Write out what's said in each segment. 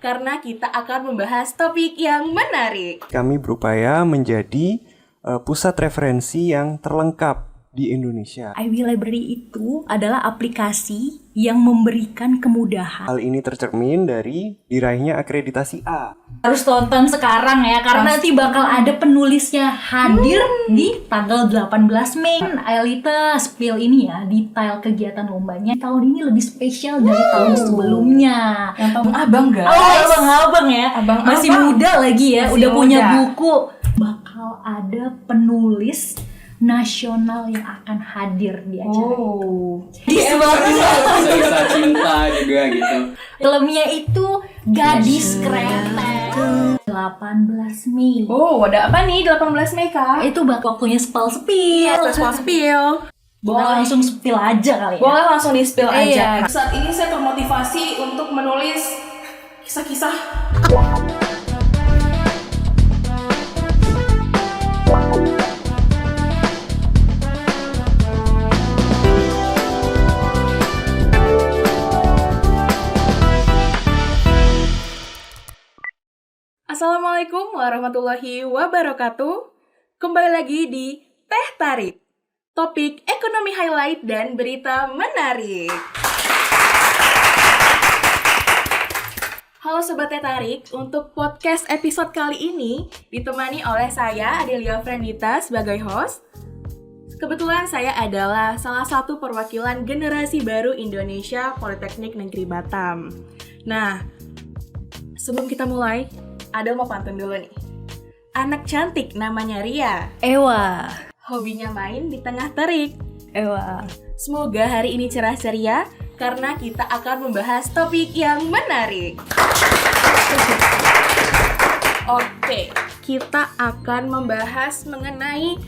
karena kita akan membahas topik yang menarik. Kami berupaya menjadi pusat referensi yang terlengkap di Indonesia. IB Library itu adalah aplikasi yang memberikan kemudahan. Hal ini tercermin dari diraihnya akreditasi A. Harus tonton sekarang ya, karena nanti bakal ada penulisnya hadir di tanggal 18 Mei. Aelita spill ini ya, detail kegiatan lombanya tahun ini lebih spesial dari tahun sebelumnya. Yang tahu abang guys. Oh, abang-abang ya, masih muda lagi ya, Masih udah punya muda. buku. Bakal ada penulis nasional yang akan hadir di acara itu. Di sebuah Kisah cinta juga gitu. filmnya itu Gadis Kretek. 18 Mei. Oh, ada apa nih 18 Mei Kak? Itu waktunya spill. Spill. Boleh langsung spill aja kali ya. Boleh langsung di-spill aja. Iya. Saat ini saya termotivasi untuk menulis kisah-kisah. Assalamualaikum warahmatullahi wabarakatuh. Kembali lagi di Teh Tarik. Topik ekonomi highlight dan berita menarik. Halo Sobat Teh Tarik, untuk podcast episode kali ini ditemani oleh saya Adelia Frendita sebagai host. Kebetulan saya adalah salah satu perwakilan generasi baru Indonesia Politeknik Negeri Batam. Nah, sebelum kita mulai, Ada mau pantun dulu nih. Anak cantik namanya Ria. Ewa. Hobinya main di tengah terik. Ewa. Semoga hari ini cerah ceria karena kita akan membahas topik yang menarik. Oke, kita akan membahas mengenai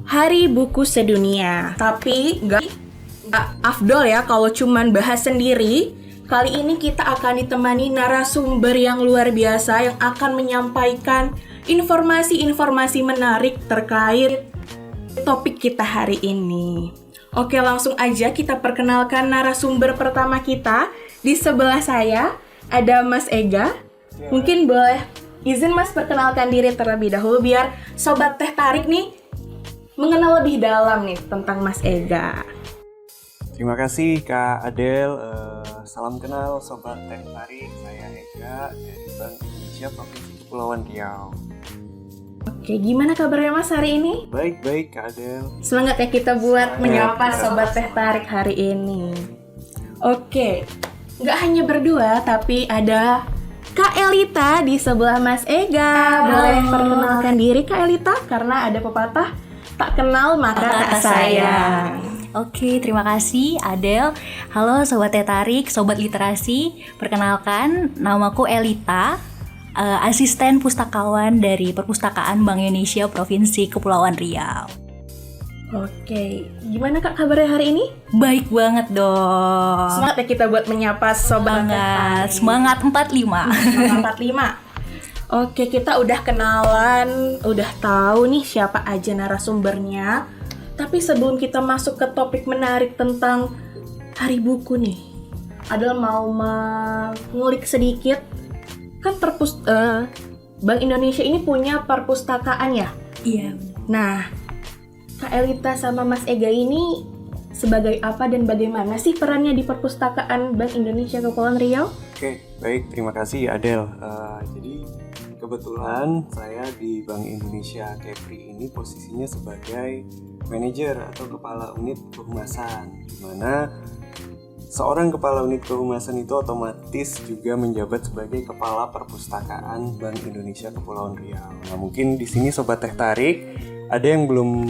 Hari Buku Sedunia. Tapi nggak afdol ya kalau cuman bahas sendiri. Kali ini kita akan ditemani narasumber yang luar biasa yang akan menyampaikan informasi-informasi menarik terkait topik kita hari ini. Oke, langsung aja kita perkenalkan narasumber pertama kita. Di sebelah saya ada Mas Ega. Mungkin boleh izin Mas perkenalkan diri terlebih dahulu biar Sobat Teh Tarik nih mengenal lebih dalam nih tentang Mas Ega. Terima kasih Kak Adel. Salam kenal Sobat Teh Tarik. Saya Ega dari Bank Indonesia Provinsi Kepulauan Riau. Oke, gimana kabarnya Mas hari ini? Baik Kak Adel. Semangat ya kita buat menyapa Sobat Teh Tarik hari ini. Oke, nggak hanya berdua tapi ada Kak Elita di sebelah Mas Ega. Boleh perkenalkan diri Kak Elita karena ada pepatah tak kenal maka tak sayang. Oke, terima kasih Adel. Halo Sobat Teh Tarik, Sobat Literasi. Perkenalkan, namaku Elita, asisten pustakawan dari Perpustakaan Bank Indonesia Provinsi Kepulauan Riau. Oke, gimana Kak kabarnya hari ini? Baik banget dong. Semangat ya kita buat menyapa Sobat Teh Tarik. Semangat 45. Semangat 45. Oke, kita udah kenalan, udah tahu nih siapa aja narasumbernya. Tapi sebelum kita masuk ke topik menarik tentang Hari Buku nih, Adel mau mengulik sedikit. Kan Bank Indonesia ini punya perpustakaan ya? Iya. Nah, Kak Elita sama Mas Ega ini sebagai apa dan bagaimana sih perannya di perpustakaan Bank Indonesia Kepulauan Riau? Oke, baik. Terima kasih Adel. Jadi kebetulan saya di Bank Indonesia Kepri ini posisinya sebagai manajer atau kepala unit kehumasan, di mana seorang kepala unit kehumasan itu otomatis juga menjabat sebagai kepala perpustakaan Bank Indonesia Kepulauan Riau. Nah, mungkin di sini Sobat Teh Tarik ada yang belum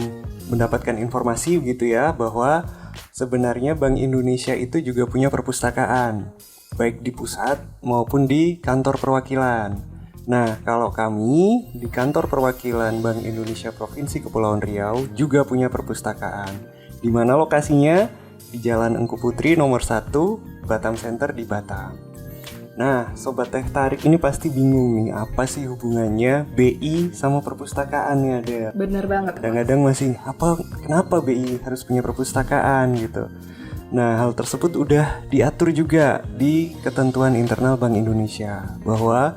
mendapatkan informasi gitu ya, bahwa sebenarnya Bank Indonesia itu juga punya perpustakaan, baik di pusat maupun di kantor perwakilan. Nah, kalau kami di kantor perwakilan Bank Indonesia Provinsi Kepulauan Riau juga punya perpustakaan, di mana lokasinya di Jalan Engku Putri nomor 1, Batam Center di Batam. Nah, Sobat Teh Tarik ini pasti bingung nih, apa sih hubungannya BI sama perpustakaan ya, Del? Bener banget. Kadang-kadang masih, kenapa BI harus punya perpustakaan gitu. Nah, hal tersebut udah diatur juga di ketentuan internal Bank Indonesia bahwa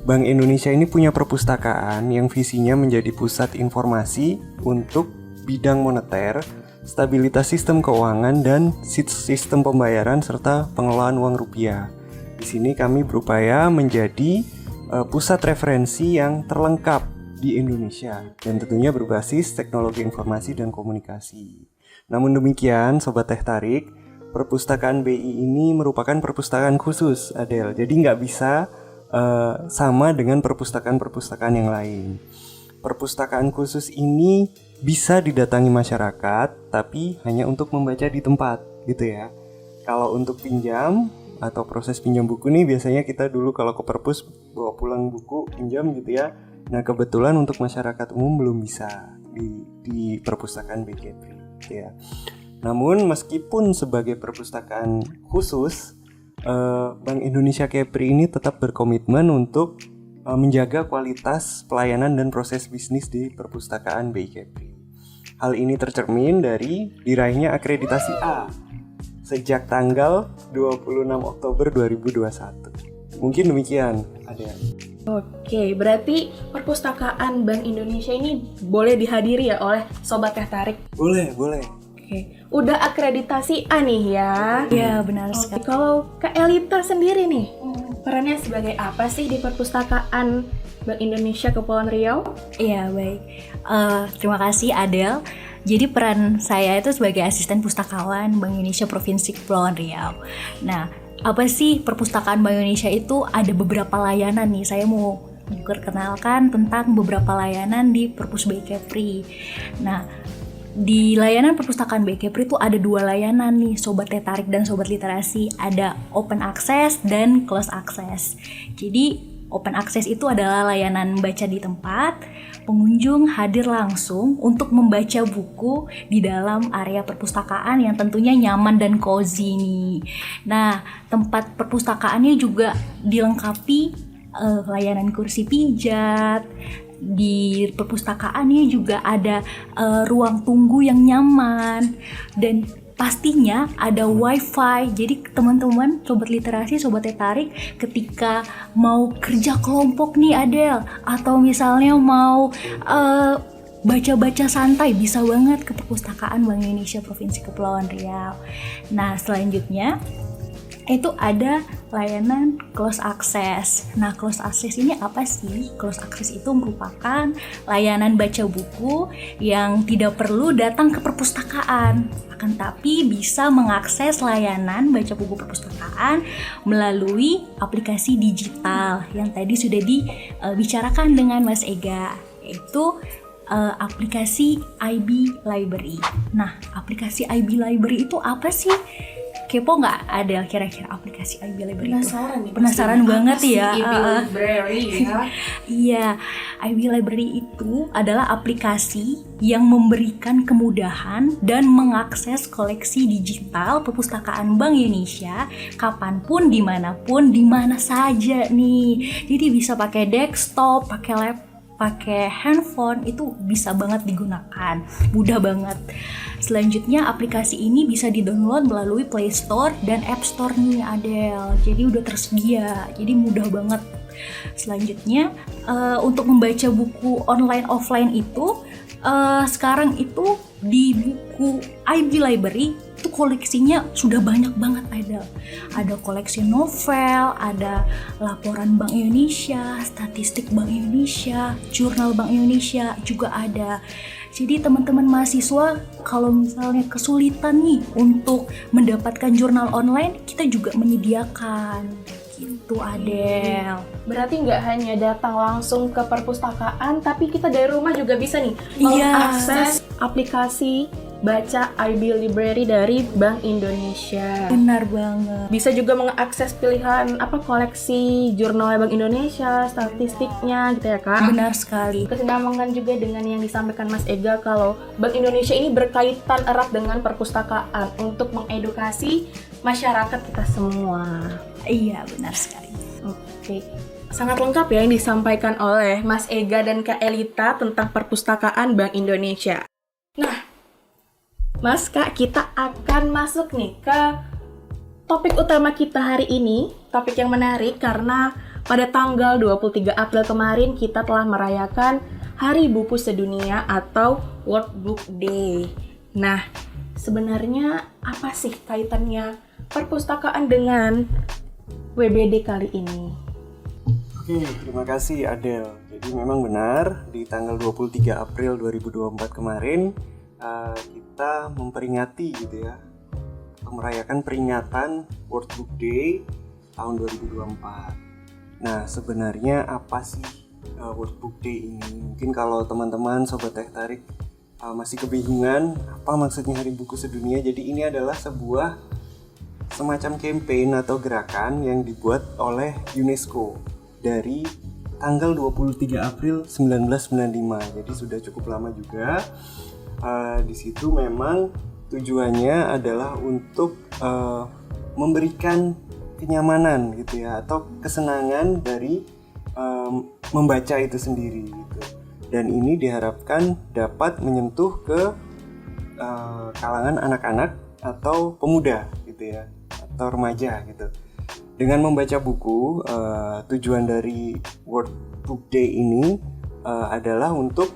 Bank Indonesia ini punya perpustakaan yang visinya menjadi pusat informasi untuk bidang moneter, stabilitas sistem keuangan, dan sistem pembayaran serta pengelolaan uang rupiah. Di sini kami berupaya menjadi pusat referensi yang terlengkap di Indonesia dan tentunya berbasis teknologi informasi dan komunikasi. Namun demikian, Sobat Teh Tarik, perpustakaan BI ini merupakan perpustakaan khusus, Adel. Jadi nggak bisa sama dengan perpustakaan-perpustakaan yang lain. Perpustakaan khusus ini bisa didatangi masyarakat, tapi hanya untuk membaca di tempat, gitu ya. Kalau untuk pinjam atau proses pinjam buku nih, biasanya kita dulu kalau ke perpus bawa pulang buku pinjam gitu ya. Nah, kebetulan untuk masyarakat umum belum bisa di perpustakaan BKP, gitu ya. Namun meskipun sebagai perpustakaan khusus, Bank Indonesia Kepri ini tetap berkomitmen untuk menjaga kualitas pelayanan dan proses bisnis di perpustakaan BI Kepri. Hal ini tercermin dari diraihnya akreditasi A sejak tanggal 26 Oktober 2021. Mungkin demikian, ada. Oke, berarti perpustakaan Bank Indonesia ini boleh dihadiri ya oleh Sobat Teh Tarik? Boleh. Oke, udah akreditasi A nih ya? Iya, benar sekali. Kalau Kak Elita sendiri nih, perannya sebagai apa sih di perpustakaan Bank Indonesia Kepulauan Riau? Iya, baik. Terima kasih Adel. Jadi peran saya itu sebagai asisten pustakawan Bank Indonesia Provinsi Kepulauan Riau. Nah, apa sih perpustakaan Bank Indonesia itu? Ada beberapa layanan nih. Saya mau memperkenalkan tentang beberapa layanan di Perpus BI Kepri. Nah, di layanan perpustakaan BI Kepri itu ada 2 layanan nih, Sobat Teh Tarik dan Sobat Literasi. Ada Open Access dan Close Access. Jadi Open Access itu adalah layanan baca di tempat. Pengunjung hadir langsung untuk membaca buku di dalam area perpustakaan yang tentunya nyaman dan cozy nih. Nah, tempat perpustakaannya juga dilengkapi layanan kursi pijat. Di perpustakaannya juga ada ruang tunggu yang nyaman dan pastinya ada wifi. Jadi teman-teman Sobat Literasi, Sobat Teh Tarik, ketika mau kerja kelompok nih Adel, atau misalnya mau baca-baca santai, bisa banget ke perpustakaan Bank Indonesia Provinsi Kepulauan Riau. Nah, selanjutnya itu ada layanan close access. Nah, close access ini apa sih? Close access itu merupakan layanan baca buku yang tidak perlu datang ke perpustakaan, akan tapi bisa mengakses layanan baca buku perpustakaan melalui aplikasi digital yang tadi sudah dibicarakan dengan Mas Ega, yaitu aplikasi IB Library. Nah, aplikasi IB Library itu apa sih? Kepo nggak ada kira-kira aplikasi IB Library itu? Penasaran banget ya. IB Library ya. Iya, IB Library itu adalah aplikasi yang memberikan kemudahan dan mengakses koleksi digital perpustakaan Bank Indonesia kapanpun, dimanapun, dimana saja nih. Jadi bisa pakai desktop, pakai laptop, pakai handphone, itu bisa banget digunakan, mudah banget. Selanjutnya aplikasi ini bisa di-download melalui Play Store dan App Store nih Adel, jadi udah tersedia, jadi mudah banget. Selanjutnya untuk membaca buku online offline itu sekarang itu di buku IB Library itu koleksinya sudah banyak banget ada koleksi novel, ada laporan Bank Indonesia, statistik Bank Indonesia, jurnal Bank Indonesia juga ada. Jadi teman-teman mahasiswa kalau misalnya kesulitan nih untuk mendapatkan jurnal online, kita juga menyediakan gitu Adel. Berarti nggak hanya datang langsung ke perpustakaan, tapi kita dari rumah juga bisa nih Iya. mengakses aplikasi baca IB Library dari Bank Indonesia. Benar banget. Bisa juga mengakses pilihan koleksi jurnal Bank Indonesia, statistiknya gitu ya Kak. Benar sekali. Kesinambungan juga dengan yang disampaikan Mas Ega kalau Bank Indonesia ini berkaitan erat dengan perpustakaan untuk mengedukasi masyarakat kita semua. Iya, benar sekali. Oke. Sangat lengkap ya yang disampaikan oleh Mas Ega dan Kak Elita tentang perpustakaan Bank Indonesia. Nah, Mas Kak, kita akan masuk nih ke topik utama kita hari ini. Topik yang menarik karena pada tanggal 23 April kemarin kita telah merayakan Hari Buku Sedunia atau World Book Day. Nah, sebenarnya apa sih kaitannya perpustakaan dengan WBD kali ini? Oke, terima kasih Adel. Jadi memang benar di tanggal 23 April 2024 kemarin kita memperingati gitu ya, merayakan peringatan World Book Day tahun 2024. Nah, sebenarnya apa sih World Book Day ini? Mungkin kalau teman-teman Sobat Teh Tarik masih kebingungan apa maksudnya Hari Buku Sedunia. Jadi ini adalah sebuah semacam campaign atau gerakan yang dibuat oleh UNESCO dari tanggal 23 April 1995. Jadi sudah cukup lama juga. Di situ memang tujuannya adalah untuk memberikan kenyamanan gitu ya, atau kesenangan dari membaca itu sendiri gitu. Dan ini diharapkan dapat menyentuh ke kalangan anak-anak atau pemuda gitu ya, atau remaja gitu. Dengan membaca buku, tujuan dari World Book Day ini adalah untuk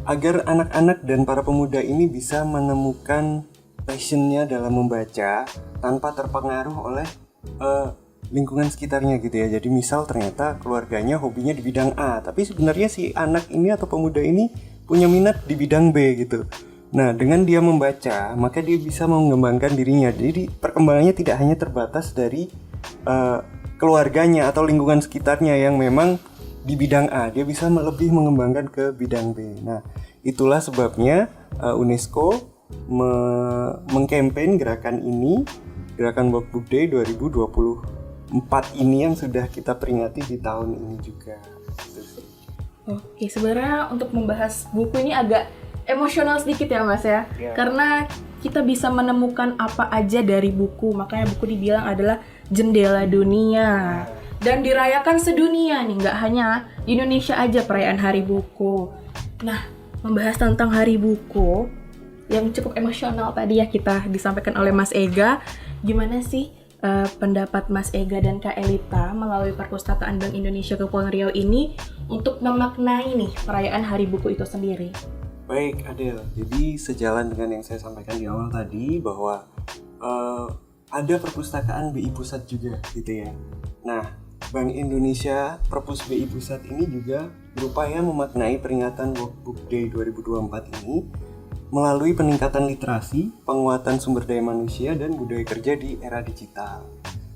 agar anak-anak dan para pemuda ini bisa menemukan passionnya dalam membaca tanpa terpengaruh oleh lingkungan sekitarnya gitu ya. Jadi misal ternyata keluarganya hobinya di bidang A, tapi sebenarnya si anak ini atau pemuda ini punya minat di bidang B gitu. Nah, dengan dia membaca, maka dia bisa mengembangkan dirinya. Jadi perkembangannya tidak hanya terbatas dari keluarganya atau lingkungan sekitarnya yang memang di bidang A, dia bisa lebih mengembangkan ke bidang B. Nah, itulah sebabnya UNESCO mengkampanye gerakan ini, gerakan World Book Day 2024 ini yang sudah kita peringati di tahun ini juga. Oke, sebenarnya untuk membahas buku ini agak emosional sedikit ya Mas ya. Karena kita bisa menemukan apa aja dari buku, makanya buku dibilang adalah jendela dunia. Dan dirayakan sedunia nih, nggak hanya di Indonesia aja perayaan Hari Buku. Nah, membahas tentang Hari Buku yang cukup emosional tadi ya kita disampaikan oleh Mas Ega. Gimana sih pendapat Mas Ega dan Kak Elita melalui Perpustakaan Bank Indonesia Kepulauan Riau ini untuk memaknai nih perayaan Hari Buku itu sendiri? Baik Adel, jadi sejalan dengan yang saya sampaikan di awal tadi bahwa ada perpustakaan BI Pusat juga gitu ya. Nah, Bank Indonesia Perpus BI Pusat ini juga berupaya memaknai peringatan World Book Day 2024 ini melalui peningkatan literasi, penguatan sumber daya manusia, dan budaya kerja di era digital.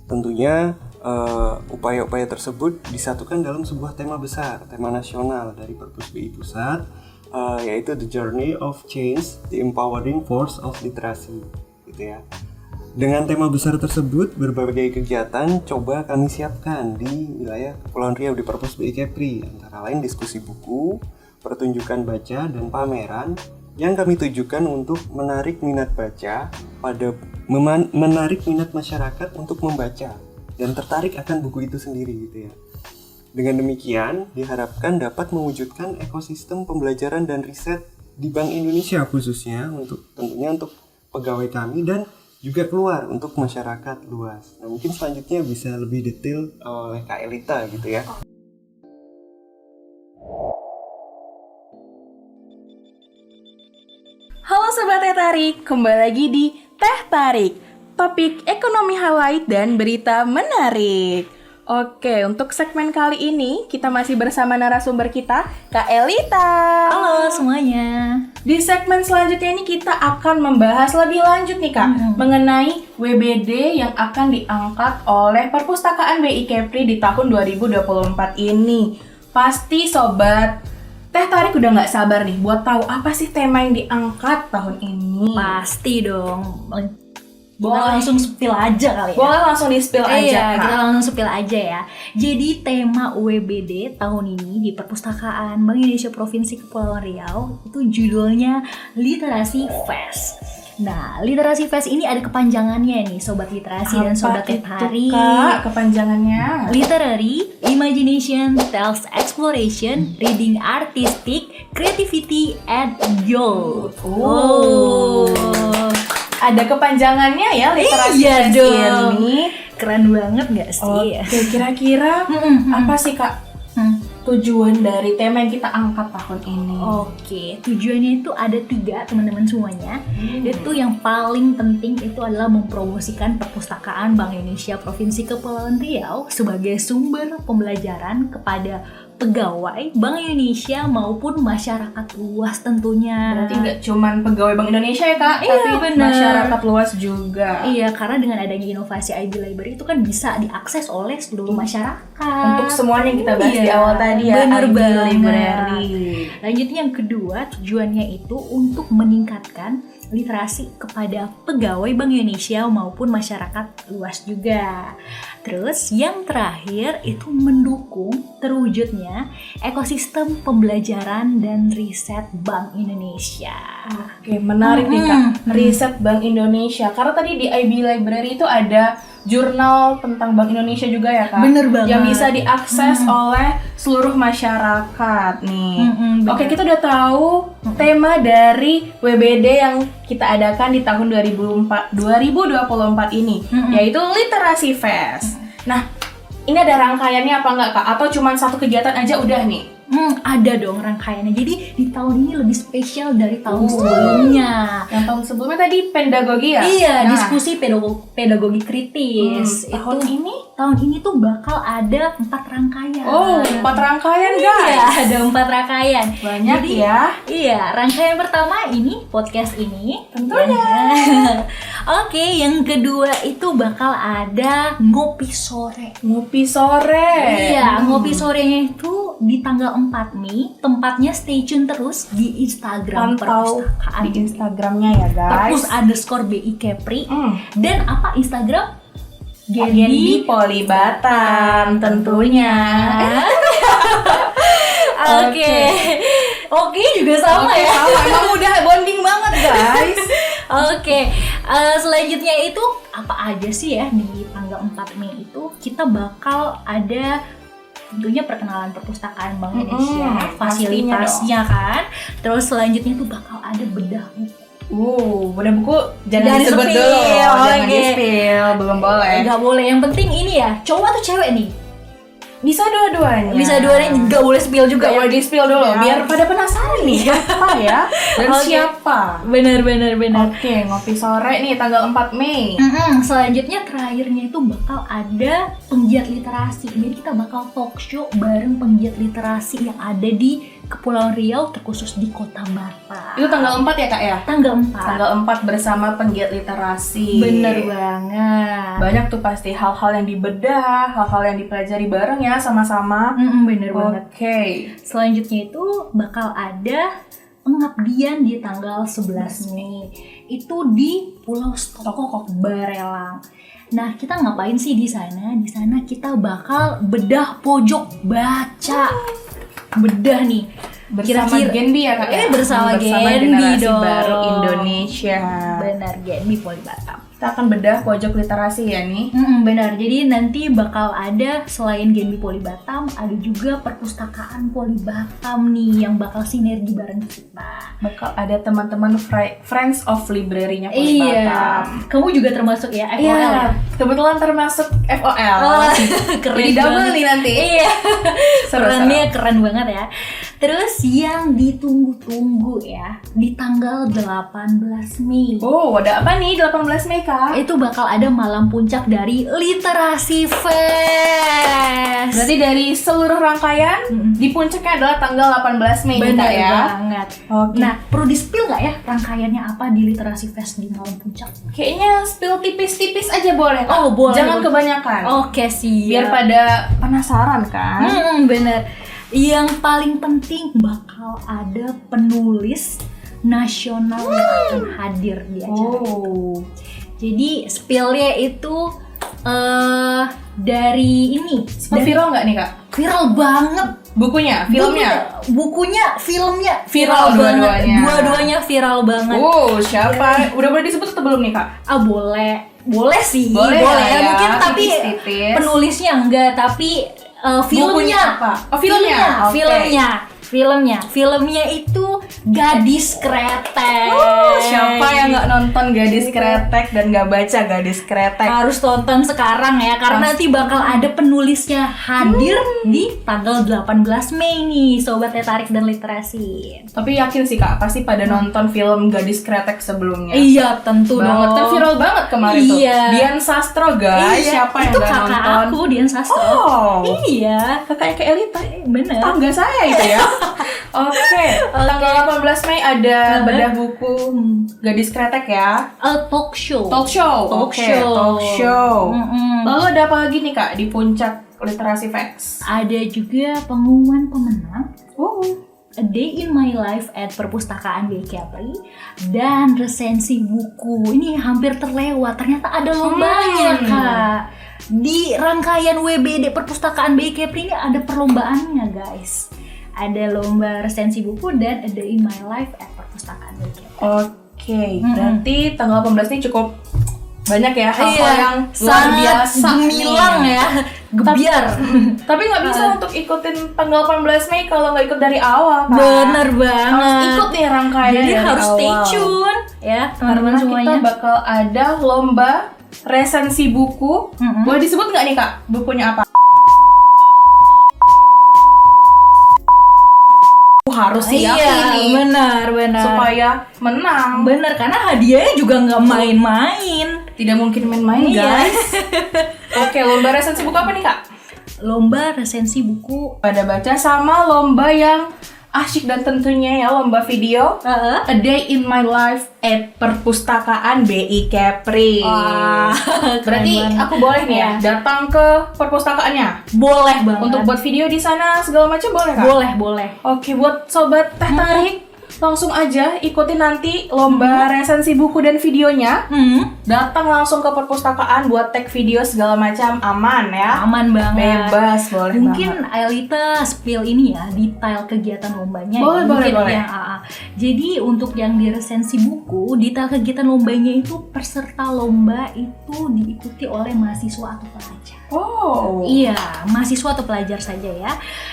Tentunya upaya-upaya tersebut disatukan dalam sebuah tema besar, tema nasional dari Perpus BI Pusat, yaitu The Journey of Change, The Empowering Force of Literacy, gitu ya. Dengan tema besar tersebut, berbagai kegiatan coba kami siapkan di wilayah Kepulauan Riau di Perpus BI Kepri, antara lain diskusi buku, pertunjukan baca, dan pameran yang kami tujukan untuk menarik minat baca menarik minat masyarakat untuk membaca dan tertarik akan buku itu sendiri gitu ya. Dengan demikian, diharapkan dapat mewujudkan ekosistem pembelajaran dan riset di Bank Indonesia khususnya tentunya untuk pegawai kami dan juga keluar untuk masyarakat luas. Nah, mungkin selanjutnya bisa lebih detail oleh Kak Elita gitu ya. Halo Sobat Teh Tarik, kembali lagi di Teh Tarik, topik ekonomi highlight dan berita menarik. Oke, untuk segmen kali ini kita masih bersama narasumber kita, Kak Elita. Halo semuanya. Di segmen selanjutnya ini kita akan membahas lebih lanjut nih Kak, mengenai WBD yang akan diangkat oleh Perpustakaan BI Kepri di tahun 2024 ini. Pasti Sobat Teh Tarik udah nggak sabar nih buat tahu apa sih tema yang diangkat tahun ini. Pasti dong. Boleh langsung spill aja kali ya. Boleh langsung di spill aja Iya, Kak. kita langsung spill aja ya. Jadi tema WBD tahun ini di Perpustakaan Bank Indonesia Provinsi Kepulauan Riau itu judulnya Literasi Fest. Nah, Literasi Fest ini ada kepanjangannya nih, Sobat Literasi dan Sobat Tetari. Kak, kepanjangannya? Literary, Imagination, Tells Exploration, Reading Artistic, Creativity, and Youth. Ada kepanjangannya ya literasi Iya fest dong. ini. Keren banget gak sih? Oke, kira-kira apa sih Kak tujuan dari tema yang kita angkat tahun ini? Oke, tujuannya itu ada 3 teman-teman semuanya. Itu yang paling penting itu adalah mempromosikan perpustakaan Bank Indonesia Provinsi Kepulauan Riau sebagai sumber pembelajaran kepada pegawai Bank Indonesia maupun masyarakat luas tentunya. Berarti nggak cuman pegawai Bank Indonesia ya Kak, Iya, tapi bener. masyarakat luas juga. Iya, karena dengan adanya inovasi IB Library itu kan bisa diakses oleh seluruh masyarakat. Untuk semuanya yang kita bahas Iya, di awal tadi ya, bener IB banget. Library. Lanjutnya yang kedua, tujuannya itu untuk meningkatkan literasi kepada pegawai Bank Indonesia maupun masyarakat luas juga. Terus yang terakhir itu mendukung terwujudnya ekosistem pembelajaran dan riset Bank Indonesia. Oke, menarik nih Kak, riset Bank Indonesia. Karena tadi di IB Library itu ada jurnal tentang Bank Indonesia juga ya Kak? Bener banget. Yang bisa diakses oleh seluruh masyarakat nih. Bener. Oke, kita udah tahu tema dari WBD yang kita adakan di tahun 2024 ini, yaitu Literasi Fest. Nah, ini ada rangkaiannya apa enggak Kak? Atau cuma satu kegiatan aja udah nih? Ada dong rangkaiannya. Jadi di tahun ini lebih spesial dari tahun sebelumnya. Yang tahun sebelumnya tadi pedagogi ya? Iya, Nah, diskusi pedagogi kritis. tahun ini? Tahun ini tuh bakal ada 4 rangkaian. Oh, 4 rangkaian Iya, guys. ada 4 rangkaian. Banyak Jadi, ya. Iya, rangkaian pertama ini podcast ini. Tentunya. Oke, yang kedua itu bakal ada ngopi sore. Ngopi sore. Iya, ngopi sorenya itu di tanggal 4 Mei. Tempatnya stay tune terus di Instagram Pantau perpustakaan. di Instagramnya ya guys. Perpus_BI Kepri. Dan apa Instagram? Genbi Polibatan tentunya. Oke juga sama Oke, ya. sama. Emang udah bonding banget guys. Oke, selanjutnya itu apa aja sih ya di tanggal 4 Mei itu kita bakal ada tentunya perkenalan perpustakaan Bank Indonesia, fasilitasnya kan. Terus selanjutnya itu bakal ada bedah buku. Udah buku jangan disebut di-spill, dulu. Jangan oke. di-spill, belum boleh. Nggak boleh, yang penting ini ya, cowok atau cewek nih? Bisa dua-duanya. Bisa dua-duanya, nggak boleh spill juga Gak ya. boleh di-spill dulu, Ya. biar pada penasaran nih apa ya dan Oke. siapa. Benar. Oke, ngopi sore nih tanggal 4 Mei. Selanjutnya terakhirnya itu bakal ada penggiat literasi. Jadi kita bakal talk show bareng penggiat literasi yang ada di Kepulauan Riau, terkhusus di Kota Batam. Itu tanggal 4 ya Kak ya? Tanggal 4. Tanggal 4 bersama penggiat literasi. Bener banget. Banyak tuh pasti hal-hal yang dibedah, hal-hal yang dipelajari bareng ya sama-sama. Bener banget. Oke. Selanjutnya itu bakal ada pengabdian di tanggal 11 Mei. Itu di Pulau Stokok, Barelang. Nah, kita ngapain sih di sana? Di sana kita bakal bedah pojok baca. Bedah nih. Bersama Kira-kira- Genbi ya Kak ya? Bersama Genbi generasi dong. baru Indonesia. Benar, Genbi Polibatam. Kita akan bedah pojok literasi ya nih. Benar, jadi nanti bakal ada selain Genbi Polibatam, ada juga perpustakaan Polibatam nih yang bakal sinergi bareng kita. Bakal ada teman-teman Friends of Library-nya Iya, Polibatam. kamu juga termasuk ya FOL ya? Iya, kebetulan termasuk FOL. Oh, keren Jadi double banget. nih nanti. Iya, Seru-seru. perannya keren banget ya. Terus yang ditunggu-tunggu ya, di tanggal 18 Mei. Oh, ada apa nih 18 Mei Kak? Itu bakal ada malam puncak dari Literasi Fest. Berarti dari seluruh rangkaian di puncaknya adalah tanggal 18 Mei Benar Kak ya. banget. Oke. Nah, perlu di-spill nggak ya rangkaiannya apa di Literasi Fest di malam puncak? Kayaknya spill tipis-tipis aja boleh Kak. Oh, boleh, Jangan boleh. kebanyakan. Oke sih. Biar pada penasaran kan. Bener. Yang paling penting bakal ada penulis nasional yang akan hadir di acara. Oh. Jadi spillnya itu Dari ini Viral nggak nih kak? viral banget. Bukunya, filmnya? Bukunya, filmnya Viral banget. dua-duanya. Dua-duanya viral banget. Siapa? Udah boleh disebut atau belum nih kak? Boleh sih, Boleh ya, mungkin tapi tipis-tipis. penulisnya enggak, tapi Bukunya filmnya apa? Oh, filmnya. Oke. Filmnya itu Gadis Kretek. Siapa yang nggak nonton Gadis Kretek dan nggak baca Gadis Kretek? Harus tonton sekarang ya, karena nanti bakal ada penulisnya hadir di tanggal 18 Mei nih, Sobat Tarik dan Literasi. Tapi yakin sih kak, pasti pada nonton film Gadis Kretek sebelumnya. Iya, tentu Banget, kan dong. viral banget kemarin tuh. Iya. Dian Sastro guys, Iya, siapa yang itu nggak kakak nonton? aku, Dian Sastro. Oh, Iya, kakaknya ke Elita. bener. Tangga saya itu ya. Oke, tanggal 18 Mei ada bedah buku Gadis Kretek ya. Talk show. Talk show. Talk Oke, show. talk show. Mm-mm. Lalu ada apa lagi nih kak di puncak literasi facts? Ada juga pengumuman pemenang A Day in My Life at Perpustakaan BI Kepri dan resensi buku. Ini hampir terlewat, ternyata ada lombanya kak. Di rangkaian WBD Perpustakaan BI Kepri ini ada perlombaannya guys. Ada lomba resensi buku dan A Day in My Life at Perpustakaan BI Kepri. Oke, berarti tanggal 18 ini cukup banyak ya hal-hal yang luar sangat biasa gemilang nih. ya, gebiar. Tapi nggak bisa untuk ikutin tanggal 18 Mei kalau nggak ikut dari awal kan? Bener banget. Harus ikut nih rangkaian Jadi dari harus stay awal. tune ya Karena teman-teman kita semuanya. bakal ada lomba resensi buku. Boleh disebut nggak nih kak bukunya apa? Harus siap Iya, ini benar. supaya menang. Bener, karena hadiahnya juga nggak main-main. Tidak mungkin main-main Iya. guys. Oke, lomba resensi buku apa nih kak? Lomba resensi buku. Pada baca sama lomba yang asyik dan tentunya ya lomba video A Day in My Life at Perpustakaan BI Kepri. Wah, Berarti keren banget. aku boleh nih ya datang ke perpustakaannya Boleh banget. untuk buat video di sana segala macam boleh kak? boleh. Oke, buat sobat Teh Tarik langsung aja ikuti nanti lomba resensi buku dan videonya. Datang langsung ke perpustakaan buat tag video segala macam aman ya. Aman banget. Bebas boleh Mungkin banget. Aelita spill ini ya, detail kegiatan lombanya. Boleh, ya. Mungkin boleh. yang AA. Jadi untuk yang di resensi buku, detail kegiatan lombanya itu peserta lomba itu diikuti oleh mahasiswa atau pelajar. Oh. Iya, mahasiswa atau pelajar saja ya.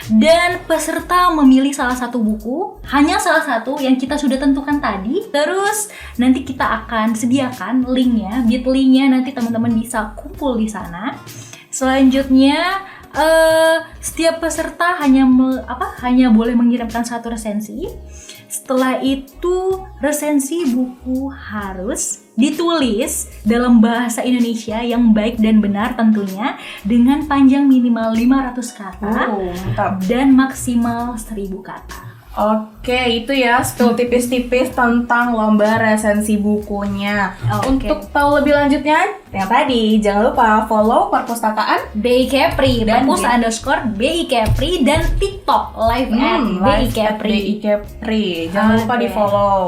Dan peserta memilih salah satu buku, hanya salah satu yang kita sudah tentukan tadi. Terus nanti kita akan sediakan linknya, bit.ly-nya, nanti teman-teman bisa kumpul di sana. Selanjutnya setiap peserta hanya boleh mengirimkan satu resensi. Setelah itu resensi buku harus ditulis dalam bahasa Indonesia yang baik dan benar tentunya, dengan panjang minimal 500 kata Mantap. dan maksimal 1000 kata. Oke, itu ya spill tipis-tipis tentang lomba resensi bukunya. Oke. Untuk tahu lebih lanjutnya, yang tadi jangan lupa follow perpustakaan BI Kepri Dan _BI Kepri dan TikTok live at BI Kepri. BI Kepri. Jangan lupa Oke. di follow.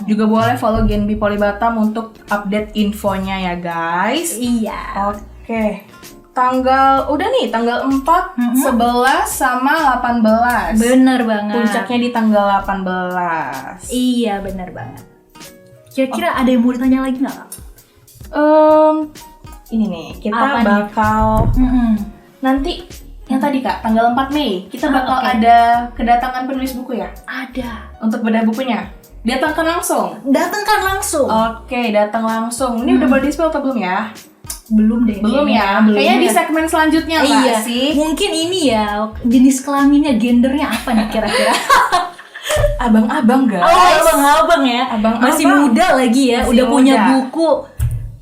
Juga boleh follow Genbi Polibatam untuk update infonya ya guys. Iya. Oke. Tanggal 4, 11 sama 18. Bener banget. Puncaknya di tanggal 18. Iya, bener banget. Kira-kira ada yang mau ditanya lagi nggak, Kak? Ini nih, kita Apa nih? bakal nanti yang tadi Kak, tanggal 4 Mei, kita bakal oke. ada kedatangan penulis buku ya Ada. untuk bedah bukunya. Datangkan langsung. Datangkan langsung. Oke, datang langsung. Ini udah boleh di-spill atau belum ya? Belum deh. Belum ya? Belum Kayaknya di ya. segmen selanjutnya Iya. nggak sih? Mungkin ini ya, jenis kelaminnya, gendernya apa nih kira-kira? Abang-abang guys. Oh, abang-abang ya. Abang-abang. Masih muda lagi ya, Masih udah punya muda. buku,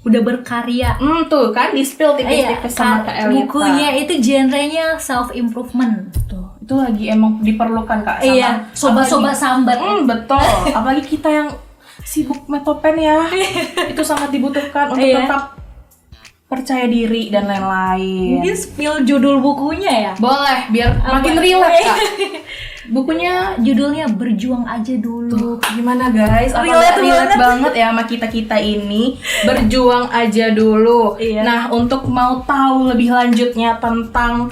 udah berkarya. Tuh kan di-spill tipis-tipis sama Kak Elita. Bukunya itu genrenya self improvement. Tuh, itu lagi emang diperlukan Kak sama Iya, sobat-sobat sambat. betul. Apalagi kita yang sibuk metopen ya. Itu sangat dibutuhkan untuk Iya. tetap percaya diri dan lain-lain. Mungkin spill judul bukunya ya. Boleh biar Apa? makin relate Kak. Bukunya judulnya Berjuang Aja Dulu. Gimana guys? Apa Relate relate banget. banget ya sama kita ini. Berjuang aja dulu. Iya. Nah, untuk mau tahu lebih lanjutnya tentang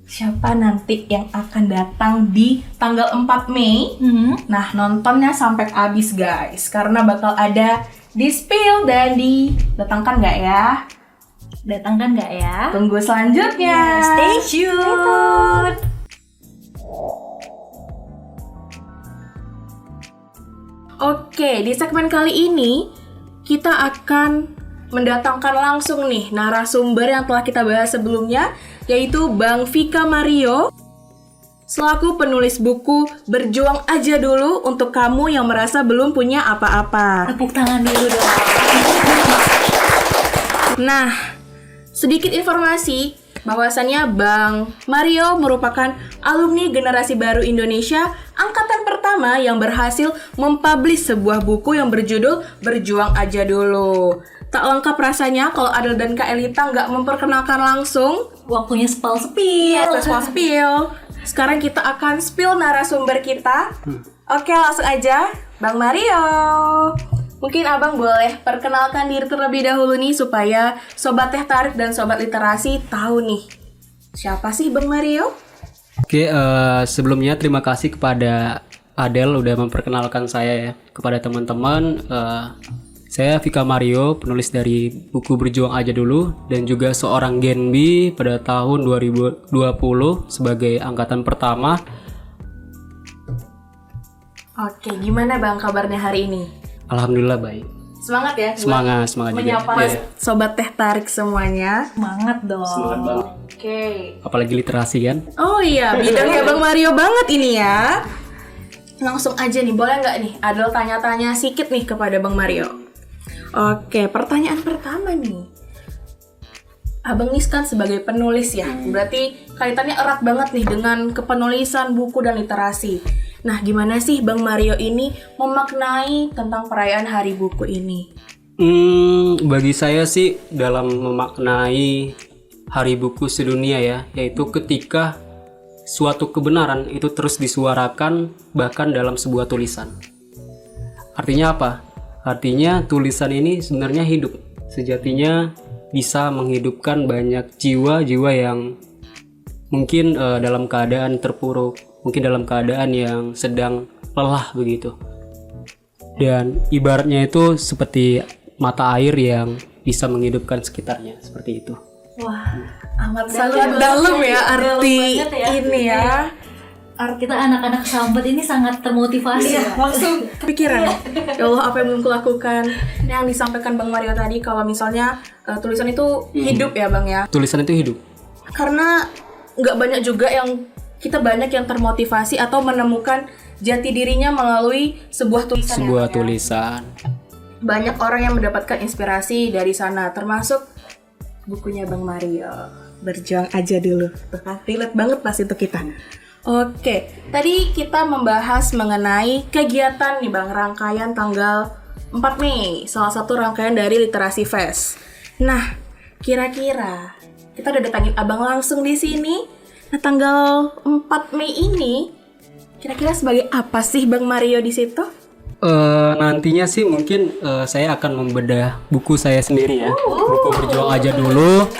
siapa nanti yang akan datang di tanggal 4 Mei. Nah, nontonnya sampai habis guys, karena bakal ada di spill dan didatangkan nggak ya? Datangkan nggak ya? Tunggu selanjutnya. Stay tuned. Oke, di segmen kali ini kita akan mendatangkan langsung nih narasumber yang telah kita bahas sebelumnya, yaitu Bang Vika Mario selaku penulis buku Berjuang Aja Dulu untuk kamu yang merasa belum punya apa-apa. Tepuk tangan dulu dong. Nah, sedikit informasi bahwasannya Bang Mario merupakan alumni generasi baru Indonesia angkatan pertama yang berhasil mempublish sebuah buku yang berjudul Berjuang Aja Dulu. Tak lengkap rasanya kalau Adel dan Kak Elita nggak memperkenalkan langsung. Waktunya spill. Spill. Sekarang kita akan spill narasumber kita. Oke, langsung aja, Bang Mario. Mungkin abang boleh perkenalkan diri terlebih dahulu nih supaya Sobat Teh Tarik dan Sobat Literasi tahu nih siapa sih Bang Mario? Oke, sebelumnya terima kasih kepada Adel udah memperkenalkan saya ya kepada teman-teman. Saya Vika Mario, penulis dari buku Berjuang Aja Dulu dan juga seorang Genbi pada tahun 2020 sebagai angkatan pertama. Oke, gimana Bang kabarnya hari ini? Alhamdulillah baik. Semangat ya? Semangat juga. Menyapa Iya. Sobat Teh Tarik semuanya. Semangat dong. Semangat banget. Oke. Apalagi literasi kan? Oh iya, bidangnya Bang Mario banget ini ya. Langsung aja nih, boleh nggak nih Adel tanya-tanya sedikit nih kepada Bang Mario? Oke, pertanyaan pertama nih. Abang nih kan sebagai penulis ya, berarti kaitannya erat banget nih dengan kepenulisan buku dan literasi. Nah, gimana sih Bang Mario ini memaknai tentang perayaan Hari Buku ini? Bagi saya sih dalam memaknai Hari Buku Sedunia ya, yaitu ketika suatu kebenaran itu terus disuarakan bahkan dalam sebuah tulisan. Artinya apa? Artinya tulisan ini sebenarnya hidup. Sejatinya bisa menghidupkan banyak jiwa-jiwa yang mungkin dalam keadaan terpuruk, mungkin dalam keadaan yang sedang lelah begitu. Dan ibaratnya itu seperti mata air yang bisa menghidupkan sekitarnya, seperti itu. Wah, amat Sangat dalam ya arti banget ya. ini ya. Kita anak-anak sambat ini sangat termotivasi ya. Langsung kepikiran. Ya Allah, apa yang belum kulakukan? Yang disampaikan Bang Mario tadi kalau misalnya tulisan itu hidup ya Bang ya. Tulisan itu hidup. Karena nggak banyak juga kita banyak yang termotivasi atau menemukan jati dirinya melalui sebuah tulisan. Sebuah ya, Bang, ya. tulisan. Banyak orang yang mendapatkan inspirasi dari sana, termasuk bukunya Bang Mario. Berjuang Aja Dulu. Tuh kan, relate banget pas itu kita. Oke, tadi kita membahas mengenai kegiatan nih Bang, rangkaian tanggal 4 Mei, salah satu rangkaian dari Literasi Fest. Nah, kira-kira kita udah datangin Abang langsung di sini. Nah, tanggal 4 Mei ini kira-kira sebagai apa sih Bang Mario di situ? Nantinya sih mungkin saya akan membedah buku saya sendiri ya. Buku Berjuang Aja Dulu.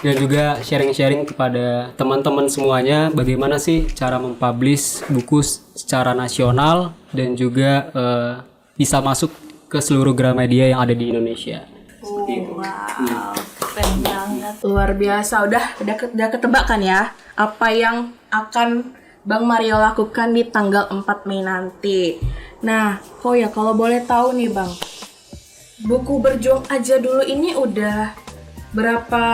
Dan juga sharing-sharing kepada teman-teman semuanya bagaimana sih cara mempublish buku secara nasional dan juga bisa masuk ke seluruh Gramedia yang ada di Indonesia. Seperti itu. Wow, keren banget. Luar biasa, udah ketebak kan ya apa yang akan Bang Mario lakukan di tanggal 4 Mei nanti. Nah, kalau boleh tahu nih Bang, buku Berjuang Aja Dulu ini udah berapa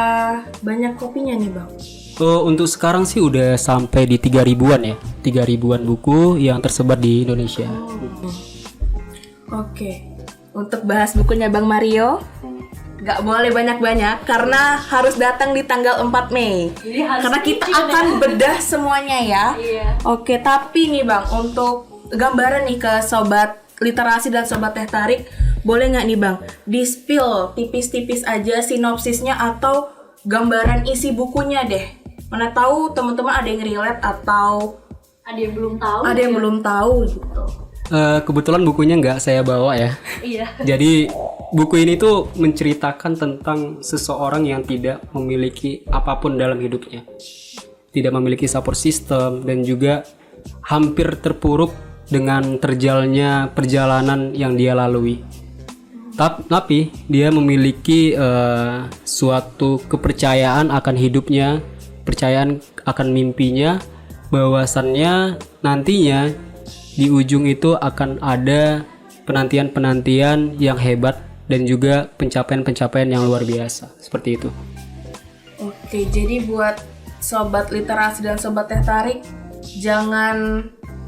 banyak kopinya nih Bang? Untuk sekarang sih udah sampai di 3.000-an ya. 3.000-an buku yang tersebar di Indonesia. Oke, untuk bahas bukunya Bang Mario nggak boleh banyak-banyak karena harus datang di tanggal 4 Mei. Karena kita akan bedah semuanya ya. Oke, tapi nih Bang, untuk gambaran nih ke Sobat Literasi dan Sobat Teh Tarik, boleh nggak nih Bang, di-spill tipis-tipis aja sinopsisnya atau gambaran isi bukunya deh. Mana tahu teman-teman ada yang relate atau Ada yang belum tahu. Ada yang belum tahu gitu. Kebetulan bukunya nggak saya bawa ya. Iya. Jadi buku ini tuh menceritakan tentang seseorang yang tidak memiliki apapun dalam hidupnya. Tidak memiliki support system dan juga hampir terpuruk dengan terjalnya perjalanan yang dia lalui. Tapi dia memiliki suatu kepercayaan akan hidupnya, percayaan akan mimpinya, bahwasannya nantinya di ujung itu akan ada penantian-penantian yang hebat dan juga pencapaian-pencapaian yang luar biasa. Seperti itu. Oke, jadi buat sobat literasi dan sobat teh tarik, jangan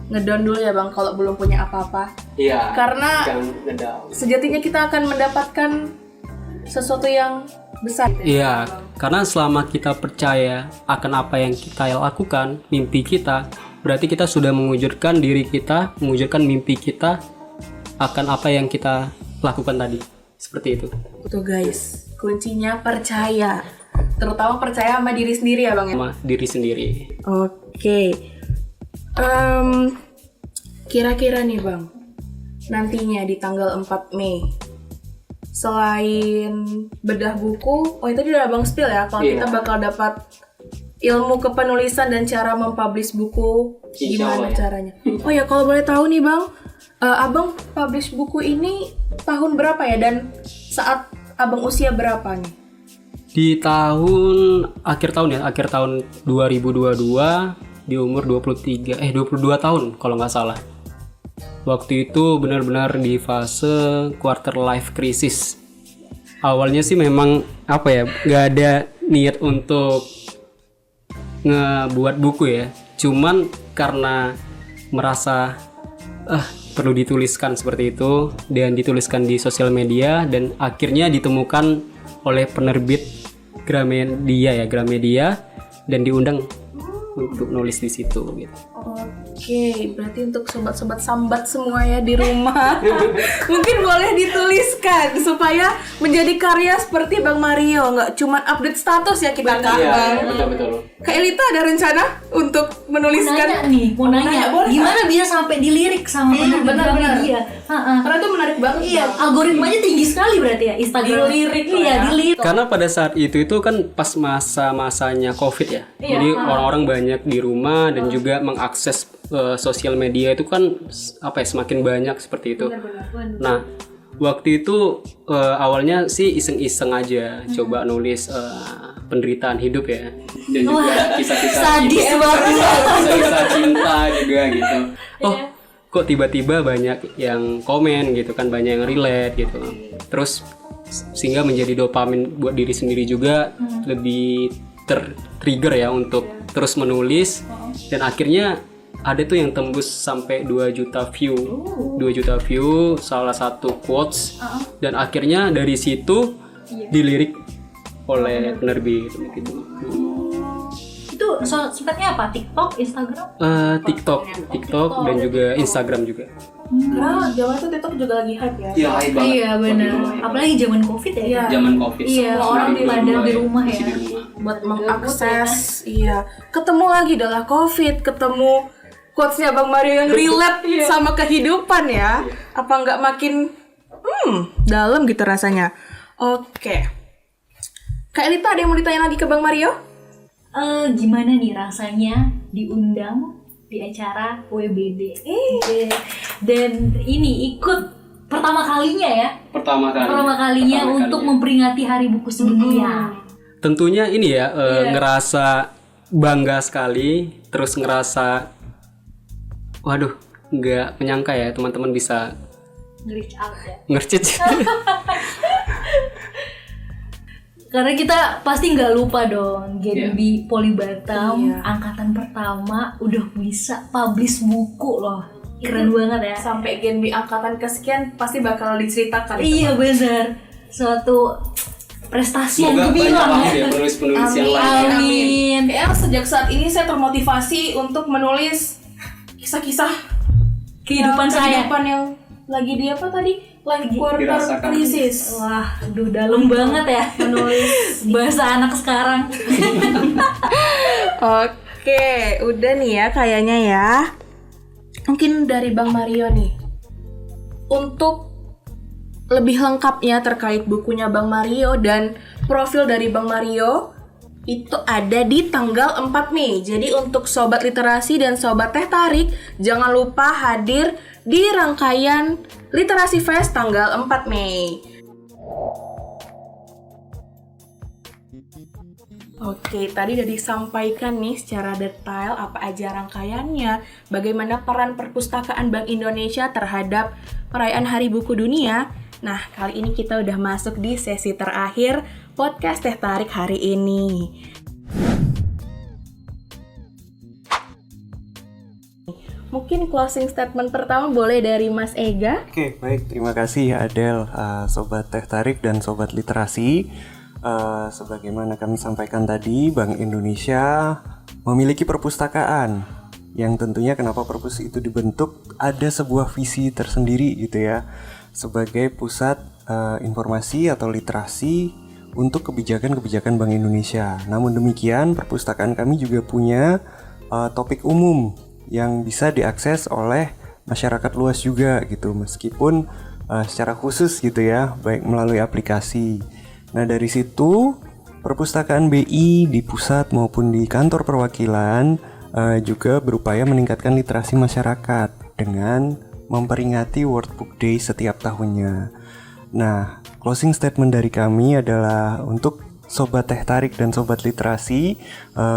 ngedown dulu ya Bang kalau belum punya apa-apa. Iya. Karena sejatinya kita akan mendapatkan sesuatu yang besar. Iya, karena selama kita percaya akan apa yang kita lakukan, mimpi kita, berarti kita sudah mewujudkan diri kita, mewujudkan mimpi kita akan apa yang kita lakukan tadi. Seperti itu. Tuh guys, kuncinya percaya. Terutama percaya sama diri sendiri ya Bang ya? Sama diri sendiri. Oke. Kira-kira nih Bang, nantinya di tanggal 4 Mei, selain bedah buku, itu tadi udah Bang spill ya, kalau kita bakal dapat ilmu kepenulisan dan cara mempublish buku, gimana caranya. Oh ya, kalau boleh tahu nih Bang, Abang publish buku ini tahun berapa ya, dan saat Abang usia berapa nih? Di akhir tahun 2022, di umur 22 tahun kalau nggak salah. Waktu itu benar-benar di fase quarter life crisis. Awalnya sih memang nggak ada niat untuk ngebuat buku ya. Cuman karena merasa perlu dituliskan seperti itu dan dituliskan di sosial media, dan akhirnya ditemukan oleh penerbit Gramedia dan diundang untuk nulis di situ gitu. Oke, berarti untuk sobat-sobat sambat semua ya di rumah mungkin boleh dituliskan supaya menjadi karya seperti Bang Mario, nggak cuma update status ya kita Kak. Betul. Kak Elita ada rencana untuk menuliskan? Mau nanya, boleh, gimana bisa sampai dilirik sama penerbit Gramedia? Karena itu menarik banget. Iya, algoritmanya tinggi sekali berarti ya Instagram. Dilirik iya, ya. dilirik. Karena pada saat itu kan pas masa-masanya COVID ya. Jadi orang-orang banyak di rumah dan juga mengakses sosial media itu kan semakin banyak seperti itu. Nah, waktu itu awalnya sih iseng-iseng aja coba nulis penderitaan hidup ya. Dan juga kisah-kisah sadis banget. Kisah-kisah cinta juga gitu. Kok tiba-tiba banyak yang komen gitu kan, banyak yang relate gitu. Terus sehingga menjadi dopamin buat diri sendiri juga, lebih trigger ya untuk terus menulis, dan akhirnya ada tuh yang tembus sampai 2 juta view salah satu quotes, dan akhirnya dari situ dilirik oleh penerbit gitu. Itu sempatnya apa? TikTok, Instagram? TikTok dan juga Instagram juga. Karena zaman itu TikTok juga lagi hype ya. Iya, hype banget. Iya benar. Apalagi zaman COVID ya. Iya. Zaman COVID. Iya, semua orang pada di rumah ya. masih di rumah. Buat mengakses, iya. Ketemu lagi adalah COVID, ketemu quotes-nya Bang Mario yang relate sama kehidupan ya. Apa nggak makin dalam gitu rasanya. Oke. Kak Elita, ada yang mau ditanya lagi ke Bang Mario? Gimana nih rasanya diundang di acara WBD? Dan ini ikut pertama kalinya Pertama untuk memperingati Hari Buku Sedunia. Tentunya ini ya, ngerasa bangga sekali, terus ngerasa waduh, nggak menyangka ya teman-teman bisa Nge-reach out ya. ngercit. Karena kita pasti nggak lupa dong, Genbi Poli Batam, Iya. angkatan pertama udah bisa publish buku loh. Keren banget ya. Sampai Genbi angkatan kesekian pasti bakal diceritakan. Iya benar. Suatu prestasi yang Semoga gemilang banyak ya. ya penulis-penulis yang lain. Amin. Kayaknya sejak saat ini saya termotivasi untuk menulis kisah-kisah Kehidupan saya. kehidupan yang lagi di apa tadi? Life quarter Dirasakan. crisis. Wah, aduh dalam banget ya menulis bahasa anak sekarang. Oke, udah nih ya kayaknya ya. Mungkin dari Bang Mario nih, untuk lebih lengkapnya terkait bukunya Bang Mario dan profil dari Bang Mario itu ada di tanggal 4 Mei. Jadi untuk Sobat Literasi dan Sobat Teh Tarik, jangan lupa hadir di rangkaian Literasi Fest tanggal 4 Mei. Oke, tadi udah disampaikan nih secara detail apa aja rangkaiannya, bagaimana peran perpustakaan Bank Indonesia terhadap perayaan Hari Buku Dunia. Nah, kali ini kita udah masuk di sesi terakhir podcast Teh Tarik hari ini. Mungkin closing statement pertama boleh dari Mas Ega. Oke, baik. Terima kasih Adel, Sobat Teh Tarik dan Sobat Literasi. Sebagaimana kami sampaikan tadi, Bank Indonesia memiliki perpustakaan yang tentunya kenapa perpus itu dibentuk, ada sebuah visi tersendiri gitu ya, sebagai pusat informasi atau literasi untuk kebijakan-kebijakan Bank Indonesia. Namun demikian, perpustakaan kami juga punya topik umum yang bisa diakses oleh masyarakat luas juga gitu, meskipun secara khusus gitu ya, baik melalui aplikasi. Nah, dari situ perpustakaan BI di pusat maupun di kantor perwakilan juga berupaya meningkatkan literasi masyarakat dengan memperingati World Book Day setiap tahunnya. Nah, closing statement dari kami adalah untuk Sobat Teh Tarik dan Sobat Literasi,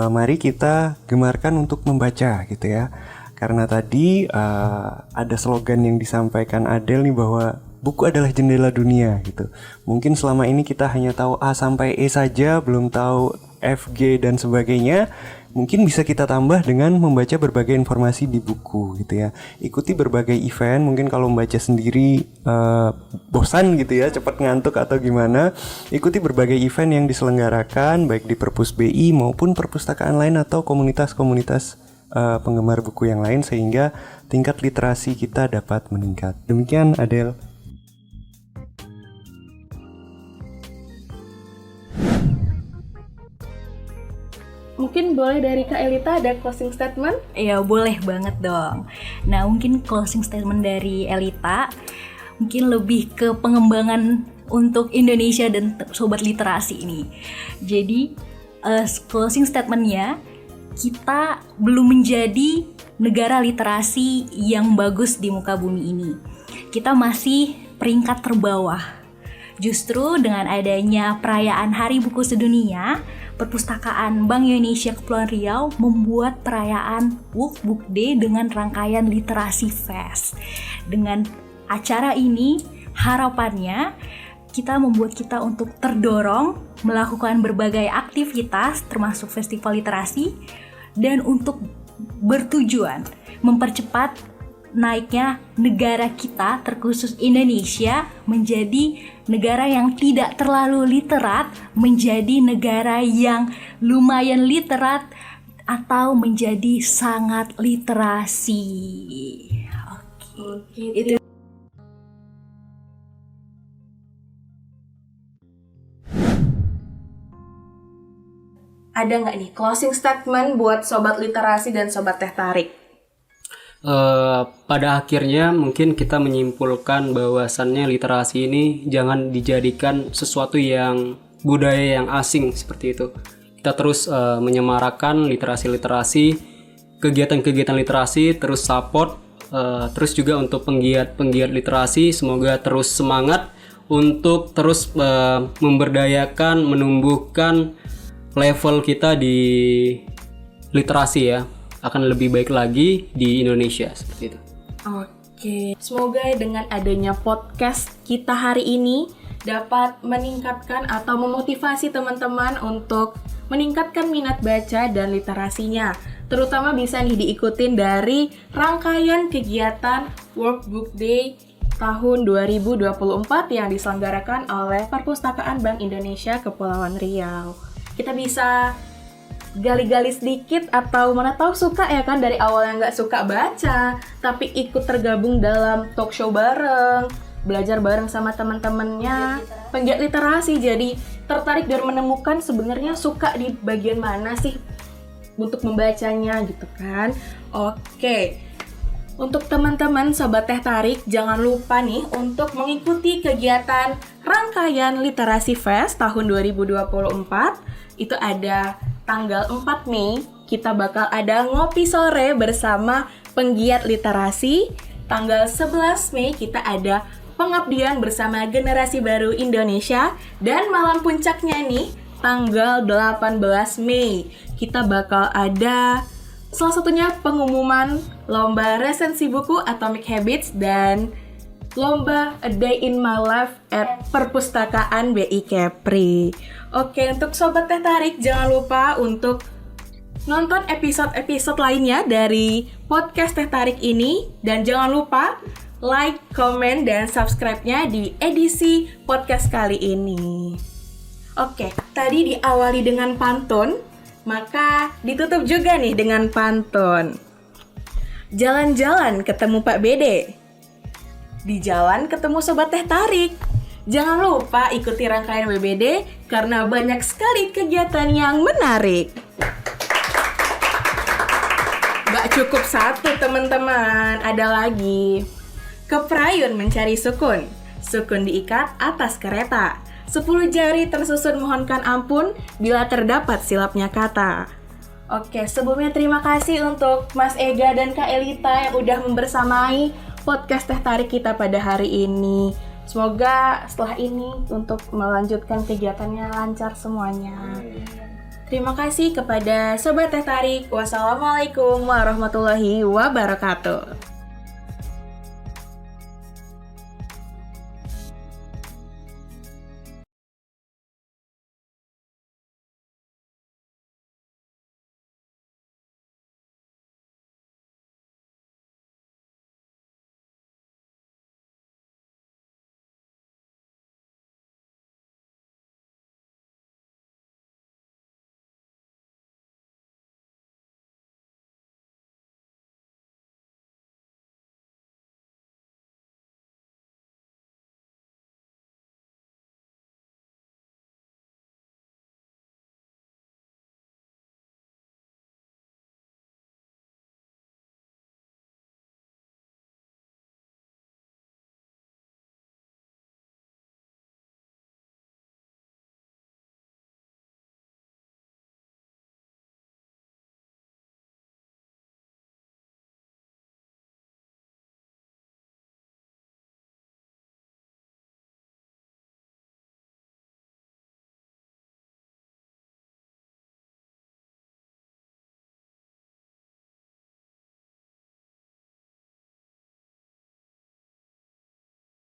mari kita gemarkan untuk membaca gitu ya. Karena tadi ada slogan yang disampaikan Adel nih bahwa buku adalah jendela dunia gitu. Mungkin selama ini kita hanya tahu A sampai E saja, belum tahu F, G dan sebagainya. Mungkin bisa kita tambah dengan membaca berbagai informasi di buku gitu ya. Ikuti berbagai event, mungkin kalau membaca sendiri bosan gitu ya, cepat ngantuk atau gimana. Ikuti berbagai event yang diselenggarakan baik di Perpus BI maupun perpustakaan lain atau komunitas-komunitas penggemar buku yang lain, sehingga tingkat literasi kita dapat meningkat. Demikian Adel. Mungkin boleh dari Kak Elita ada closing statement? Ya, boleh banget dong. Nah, mungkin closing statement dari Elita mungkin lebih ke pengembangan untuk Indonesia dan Sobat Literasi ini. Jadi, closing statementnya, kita belum menjadi negara literasi yang bagus di muka bumi ini. Kita masih peringkat terbawah. Justru dengan adanya perayaan Hari Buku Sedunia, Perpustakaan Bank Indonesia Kepulauan Riau membuat perayaan World Book Day dengan rangkaian Literasi Fest. Dengan acara ini, harapannya kita membuat kita untuk terdorong melakukan berbagai aktivitas termasuk festival literasi dan untuk bertujuan mempercepat naiknya negara kita, terkhusus Indonesia, menjadi negara yang tidak terlalu literat, menjadi negara yang lumayan literat, atau menjadi sangat literasi. Oke. Itu. Ada nggak nih closing statement buat Sobat Literasi dan Sobat Teh Tarik? Pada akhirnya mungkin kita menyimpulkan bahwasannya literasi ini jangan dijadikan sesuatu yang budaya yang asing seperti itu. Kita terus menyemarakan literasi-literasi, kegiatan-kegiatan literasi, terus support, terus juga untuk penggiat-penggiat literasi semoga terus semangat untuk terus memberdayakan, menumbuhkan level kita di literasi ya, akan lebih baik lagi di Indonesia seperti itu. Oke, semoga dengan adanya podcast kita hari ini dapat meningkatkan atau memotivasi teman-teman untuk meningkatkan minat baca dan literasinya. Terutama bisa nih diikutin dari rangkaian kegiatan World Book Day tahun 2024 yang diselenggarakan oleh Perpustakaan Bank Indonesia Kepulauan Riau. Kita bisa gali-gali sedikit atau mana tahu suka ya kan, dari awal yang nggak suka baca tapi ikut tergabung dalam talk show bareng, belajar bareng sama teman-temannya penggiat literasi, jadi tertarik dan menemukan sebenarnya suka di bagian mana sih untuk membacanya gitu kan. Oke, Untuk teman-teman Sobat Teh Tarik, jangan lupa nih untuk mengikuti kegiatan rangkaian Literasi Fest tahun 2024. Itu ada tanggal 4 Mei, kita bakal ada ngopi sore bersama penggiat literasi. Tanggal 11 Mei kita ada pengabdian bersama Generasi Baru Indonesia. Dan malam puncaknya nih, tanggal 18 Mei, kita bakal ada salah satunya pengumuman lomba resensi buku Atomic Habits dan lomba A Day in My Life at Perpustakaan BI Kepri. Oke, untuk Sobat Teh Tarik, jangan lupa untuk nonton episode-episode lainnya dari podcast Teh Tarik ini. Dan jangan lupa like, komen, dan subscribe-nya di edisi podcast kali ini. Oke, tadi diawali dengan pantun, maka ditutup juga nih dengan pantun. Jalan-jalan ketemu Pak Bede, di jalan ketemu Sobat Teh Tarik. Jangan lupa ikuti rangkaian WBD karena banyak sekali kegiatan yang menarik. Gak cukup satu teman-teman, ada lagi. Keprayun mencari sukun, sukun diikat atas kereta. 10 jari tersusun mohonkan ampun bila terdapat silapnya kata. Oke, sebelumnya terima kasih untuk Mas Ega dan Kak Elita yang udah membersamai podcast Teh Tarik kita pada hari ini. Semoga setelah ini untuk melanjutkan kegiatannya lancar semuanya. Terima kasih kepada Sobat Teh Tarik. Wassalamualaikum warahmatullahi wabarakatuh.